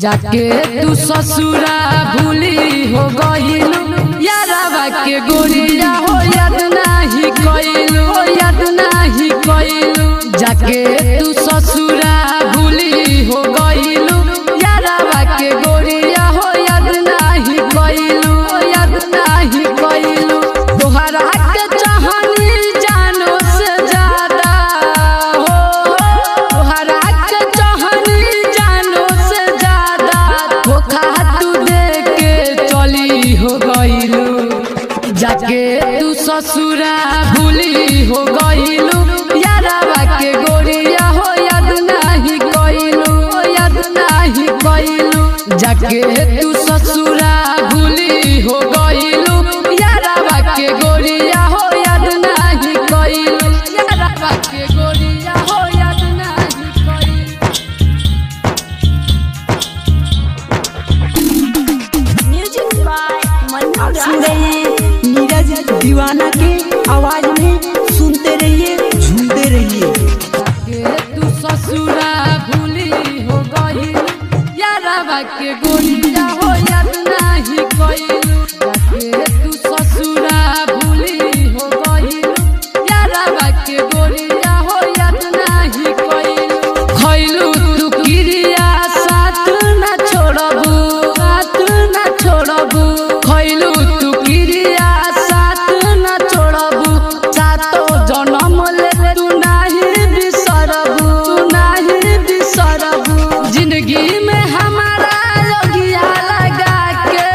जाके तू ससुरा भूली हो गइलू यारवा के गोरिया हो याद नाही कइलू हो याद नाही कइलू जाके तू ससुरा भूली हो गइलू यारवा के गोरिया हो याद नाही कइलू हो याद नाही कइलू तोहरा के चाहनी जानो से ज्यादा हो तोहरा के चाहनी जानो से ज्यादा धोखा तू दे के चली हो गइलू जाके तू ससुरा भूली हो गइलू यारवा के गोरिया हो याद नाही कइलू हो याद नाही कइलू जाके तू ससुरा भूली हो गइलू यारवा के गोरिया हो याद नाही कइलू यारवा के गोरिया हो याद नाही कइलू। म्यूजिक बाय आप सुन रहे हैं नीरज दीवाना के आवाज में, सुनते रहिए झूमते रहिए। तू ससुरा भूली हो गइलू यारवा के गोरिया हो याद नाही कइलू तू ससुरा भूली हो गइलू यारवा के गोरिया हो याद नाही कइलू खइलू तू किरिया साथ ना छोड़बू साथ ना छोड़बू खइलू तू किरिया साथ ना छोड़बू सातो जन्म ले तू नाही बिसरबू तू नाही बिसरबू जिंदगी में हमारा लगिया लगा के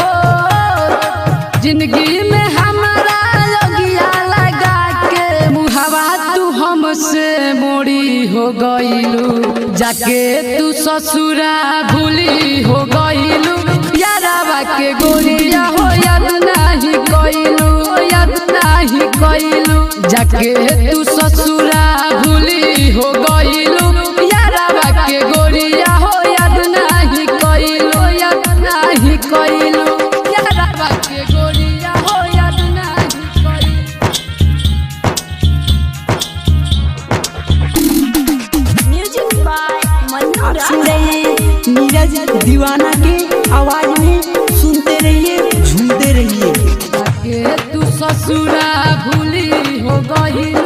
हो जिंदगी में हमारा लगिया लगा के मुहावा तू हमसे मोड़ी हो गइलू जाके तू ससुरा भूली हो गइलू यारवा के गोरिया हो याद नाही कइलू हो याद नाही कइलू जाके तू ससुरा भूली हो गइलू यारवा के गोरिया हो याद नाही कइलू याद नाही कइलू यारवा के गोरिया हो याद नाही कइलू। म्यूजिक बाय आप सुन रहे हैं नीरज दीवाना के आवाज में, सुनते रहिए झूमते रहिए। जाके तू ससुरा भूली हो गइलू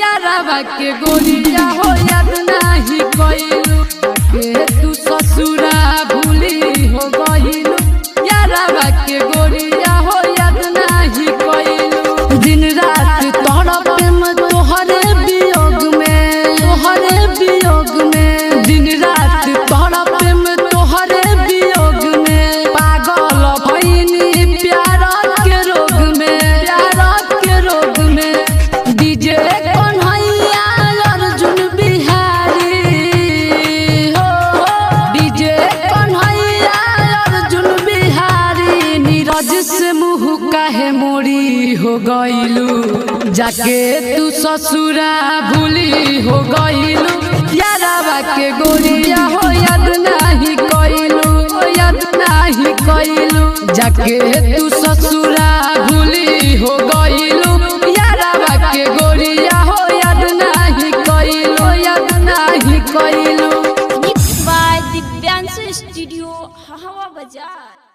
यारवा के गोरिया हो याद नाही कइलू जाके तू ससुरा भूली हो गइलू यारवा के गोरिया हो याद नाही कइलू दिन रात तड़पे में तोहरे वियोग में तोहरे वियोग में दिन रात तड़पे में तोहरे वियोग में पागल भइनी प्यार के रोग में प्यार के रोग में डीजे कन्हैया अर्जुन बिहारी हो डीजे कन्हैया अर्जुन बिहारी नीरज से मुँह काहे मोड़ी हो गइलू जाके तू ससुरा भूली हो गइलू यारवा के गोरिया हो याद नाही कइलू हो याद नाही कइलू जाके तू ससुरा भूली हो गइलू यारवा के गोरिया हो याद नाही कइलू याद नाही कइलू। मिक्स बाय दिव्यांशु स्टूडियो हवा बाजार।